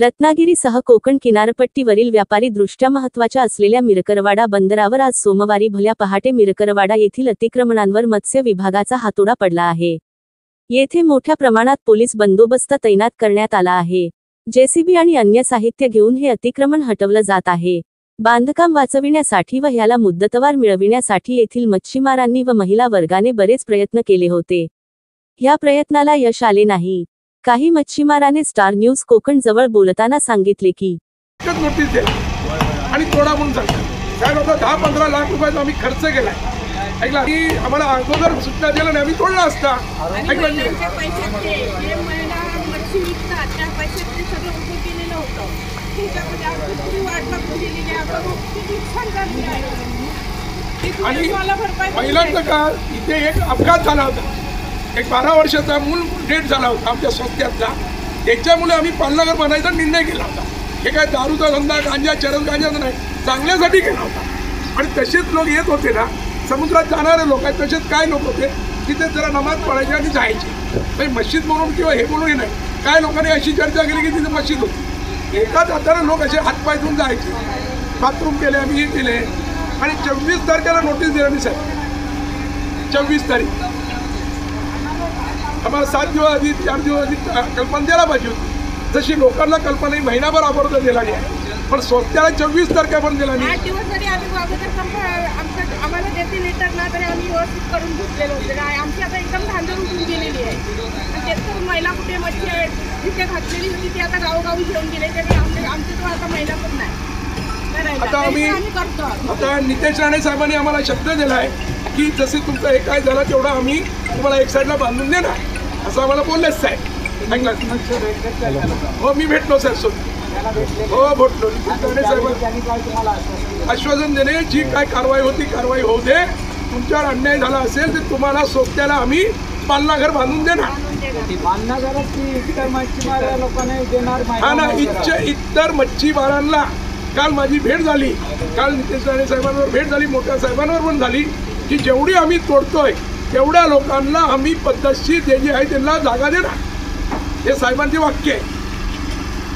रत्नागिरीसह कोकण किनारपट्टीवरील व्यापारी दृष्ट्या महत्त्वाच्या असलेल्या मिरकरवाडा बंदरावर आज सोमवारी भल्या पहाटे मिरकरवाडा येथील अतिक्रमणांवर मत्स्य विभागाचा हातोडा पडला आहे। येथे मोठ्या प्रमाणात पोलीस बंदोबस्त तैनात करण्यात आला आहे। जेसीबी आणि अन्य साहित्य घेऊन हे अतिक्रमण हटवलं जात आहे। बांधकाम वाचविण्यासाठी व ह्याला मुदतवाढ मिळविण्यासाठी येथील मच्छीमारांनी व महिला वर्गाने बरेच प्रयत्न केले होते। ह्या प्रयत्नाला यश आले नाही। काही मच्छीमारांनी स्टार न्यूज कोकण जवळ बोलताना सांगितले की नोटीस दिली आणि तोडा म्हणून सांगतात साहेब आता 10-15 लाख रुपयाचा आम्ही खर्च केलाय, ऐकला की आम्हाला अगोदर सूचना दिलं नाही आम्ही तोडला असता। ऐकला आणि महिलांचं का इथे एक अपघात झाला होता, एक 12 वर्षाचा मूल डेथ झाला होता आमच्या सोसायटीतला। त्याच्यामुळे आम्ही पालनगर बनायचा निर्णय केला होता। हे काय दारूचा धंदा गांजा चरस गांजाचा नाही, चांगल्यासाठी केला होता। आणि तसेच लोक येत होते ना, समुद्रात जाणारे लोक आहेत तसेच काय लोक होते तिथे जरा नमाज पडायची आणि जायची, मस्जिद म्हणून किंवा हे म्हणून नाही। काय लोकांनी अशी चर्चा केली की तिथे मस्जिद होती, एकाच हाताने लोक असे हातपाय धुवून जायचे, बाथरूम केले आम्ही, हे केले। आणि 24 तारखेला नोटीस दिली मी साहेब, 24 तारीख आम्हाला 7 दिवस आधी 4 दिवस आधी कल्पना द्यायला पाहिजे होती। जशी लोकांना कल्पना महिनाभर अगोदर दिला नाही, पण स्वतःला 24 तारखेपर्यंत दिला नाही। 8 दिवस जरी आम्ही आम्हाला देते लेटर ना तरी आम्ही व्यवस्थित करून घेतलेलं होतं। आमची आता एकदम धांदल उठून गेलेली आहे। तेच महिला कुठे मच्छी आहे जिथे घातलेली होती ती आता गावोगावी घेऊन गेले, तरी आमच्या तो आता महिला पण नाही। आता आम्ही आता नितेश राणे साहेबांनी आम्हाला शब्द दिला आहे की जसे तुमचं हे काय झालं तेवढं आम्ही तुम्हाला एक साईडला बांधून देणार, असं आम्हाला बोललेच साहेब। ऐकलं हो, मी भेटलो साहेब सोबत, हो भेटलो। नितेश साहेब आश्वासन देणे जी काय कारवाई होती कारवाई होऊ दे, तुमच्यावर अन्याय झाला असेल तर तुम्हाला सोबत्याला आम्ही पालनाघर बांधून देणार। हा ना, इतर मच्छीमारांना काल माझी भेट झाली, काल नितेश राणे साहेबांवर भेट झाली, मोठ्या साहेबांवर पण झाली की जेवढी आम्ही तोडतोय तेवढ्या लोकांना आम्ही पद्धतशीर जे जे आहे त्यांना जागा देणार, हे साहेबांचे वाक्य आहे।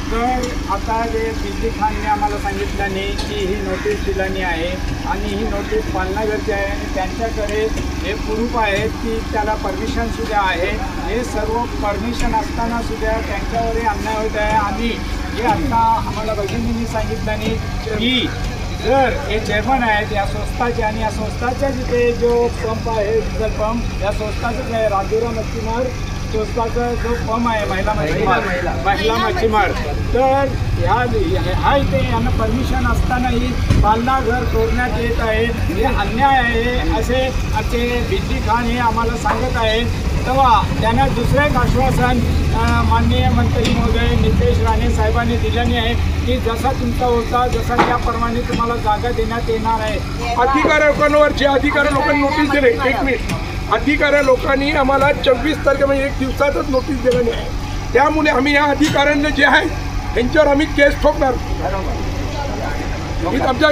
तर आता जे बिजली खानने आम्हाला सांगितलं नाही की ही नोटीस दिलानी आहे आणि ही नोटीस पालनागरची आहे आणि त्यांच्याकडे हे प्रूफ आहेत की त्याला परमिशनसुद्धा आहे। हे सर्व परमिशन असताना सुद्धा त्यांच्यावरही अन्याय होत आहे। आणि हे आत्ता आम्हाला भगिनींनी सांगितलं नाही की जर हे चेअरमन आहेत या संस्थाचे आणि या संस्थाच्या जिथे जो पंप आहे डिझेल पंप, या संस्थाचंच आहे राजुरा मच्छीमार संस्थाचा जो पंप आहे महिला मच्छीमार, तर ह्या इथे यांना परमिशन असतानाही पालनाघर तोडण्यात येत आहे, हे अन्याय आहे असे आमचे बिजली खान हे आम्हाला सांगत आहे। तेव्हा त्यांना दुसरं एक आश्वासन माननीय मंत्री महोदय नितेश राणे साहेबांनी दिल्याने आहे की जसा तुमचा होता जसा त्याप्रमाणे तुम्हाला जागा देण्यात येणार आहे। अधिकारी लोकांवरचे अधिकारी लोकांनी नोटीस दिले, 1 मिनिट, अधिकारी लोकांनी आम्हाला 24 तारखे म्हणजे 1 दिवसातच नोटीस दिलेली आहे। त्यामुळे आम्ही या अधिकाऱ्यांना जे आहे त्यांच्यावर आम्ही केस ठोकणार, आमचा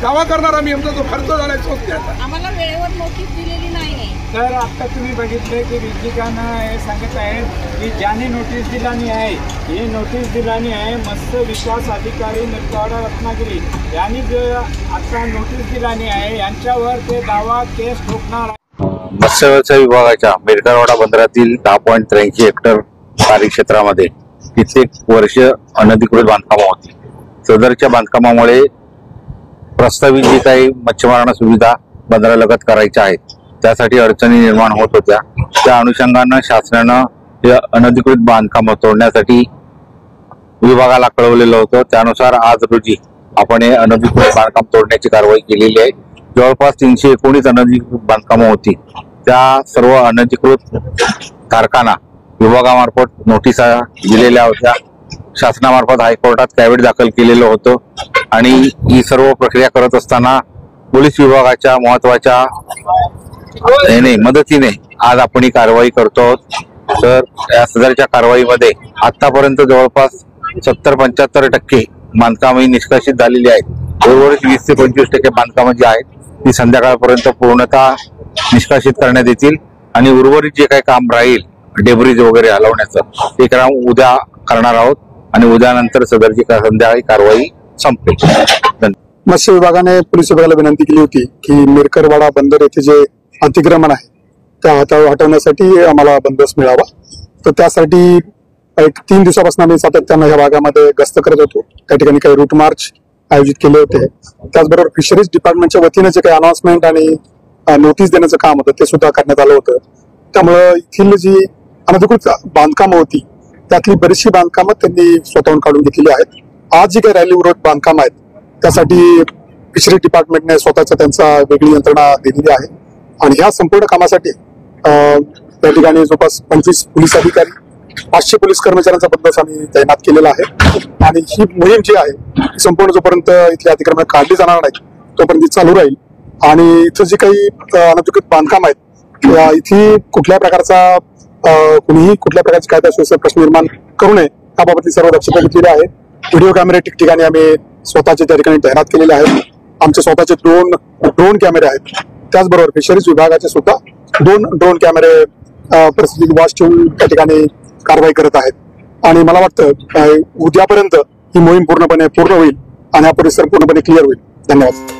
दावा करणार आम्ही, आमचा जो खर्च झाला आहे आम्हाला वेळेवर नोटीस दिलेली नाही। तर आता तुम्ही बघितले की बिजली खान हे सांगत आहेत की ज्याने नोटीस दिलानी आहे ही नोटीस दिलानी आहे मत्स्य विकास अधिकारी मिरकरवाडा रत्नागिरी यांनी जो आता नोटीस दिलानी आहे यांच्यावर ते दावा केस ठोकणार आहे। मत्स्य व्यवसाय विभागाच्या मिरकरवाडा बंदरातील 10.83 हेक्टर कार्यक्षेत्रामध्ये कित्येक वर्ष अनधिकृत बांधकामं होती। सदरच्या बांधकामामुळे प्रस्तावित जी काही मच्छीमारांना सुविधा बंदरालगत करायच्या आहेत त्यासाठी अडचणी निर्माण होत होत्या। त्या अनुषंगानं शासनानं हे अनधिकृत बांधकाम तोडण्यासाठी विभागाला कळवलेलं होतं। त्यानुसार आज रोजी आपण हे अनधिकृत बांधकाम तोडण्याची कारवाई केलेली आहे। जवळपास 319 अनधिकृत बांधकामं होती। त्या सर्व अनधिकृत धारकांना विभागामार्फत नोटिसा दिलेल्या होत्या। शासनामार्फत हायकोर्टात कॅव्हेट दाखल केलेलं होतं आणि ही सर्व प्रक्रिया करत असताना पोलीस विभागाच्या महत्वाच्या मदतीने आज आपण ही कारवाई करतो आहोत। तर या सदरच्या कारवाईमध्ये आतापर्यंत जवळपास 70-75% बांधकाम ही निष्कासित झालेली आहेत। उर्वरित 20 ते 25% बांधकामं जी आहेत ती संध्याकाळपर्यंत पूर्णतः निष्कासित करण्यात येतील आणि उर्वरित जे काही काम राहील डेब्रिज वगैरे हलवण्याचं ते काम उद्या करणार आहोत। आणि उद्यानंतर सदरची संध्याकाळी कारवाई संपेल. धन्यवाद. मत्स्य विभागाने पोलीस विभागाला विनंती केली होती की मिरकरवाडा बंदर येथे जे अतिक्रमण आहे त्या हटवण्यासाठी आम्हाला बंदोबस्त मिळावा. तर त्यासाठी एक 3 दिवसापासून आम्ही सातत्यानं ह्या भागामध्ये गस्त करत होतो. त्या ठिकाणी काही रूट मार्च आयोजित केले होते. त्याचबरोबर फिशरीज डिपार्टमेंटच्या वतीने जे काही अनाउन्समेंट आणि नोटीस देण्याचं काम होतं ते सुद्धा करण्यात आलं होतं. त्यामुळं येथील जी अनधिकृत बांधकामं होती त्यातली बरीचशी बांधकामं त्यांनी स्वतःहून काढून घेतलेली आहेत. आज जी काही राहिली उर्वरित बांधकामं आहेत त्यासाठी फिशरीज डिपार्टमेंटने त्यांचा वेगळी यंत्रणा दिलेली आहे आणि ह्या संपूर्ण कामासाठी त्या ठिकाणी जवळपास 25 पोलीस अधिकारी 500 पोलीस कर्मचाऱ्यांचा बंदोबस्त आम्ही तैनात केलेला आहे. आणि ही मोहीम जी आहे संपूर्ण जोपर्यंत इथले अतिक्रमण काढली जाणार नाहीत तोपर्यंत ती चालू राहील. आणि इथं जे काही अनधिकृत बांधकाम आहेत इथे कुठल्या प्रकारचा कुणीही कुठल्या प्रकारची कायदा सुव्यवस्था प्रश्न निर्माण करू नये त्याबाबतची सर्व दक्षता घेतलेली आहे. व्हिडिओ कॅमेरे ठिकठिकाणी आम्ही स्वतःचे त्या ठिकाणी तैनात केलेले आहेत. आमचे स्वतःचे ड्रोन कॅमेरे आहेत. त्याचबरोबर फिशरीज विभागाचे सुद्धा 2 ड्रोन कॅमेरे परिस्थिती वॉच ठेवून त्या ठिकाणी कारवाई करत आहेत. आणि मला वाटतं उद्यापर्यंत ही मोहीम पूर्ण होईल आणि हा परिसर पूर्णपणे क्लिअर होईल. धन्यवाद.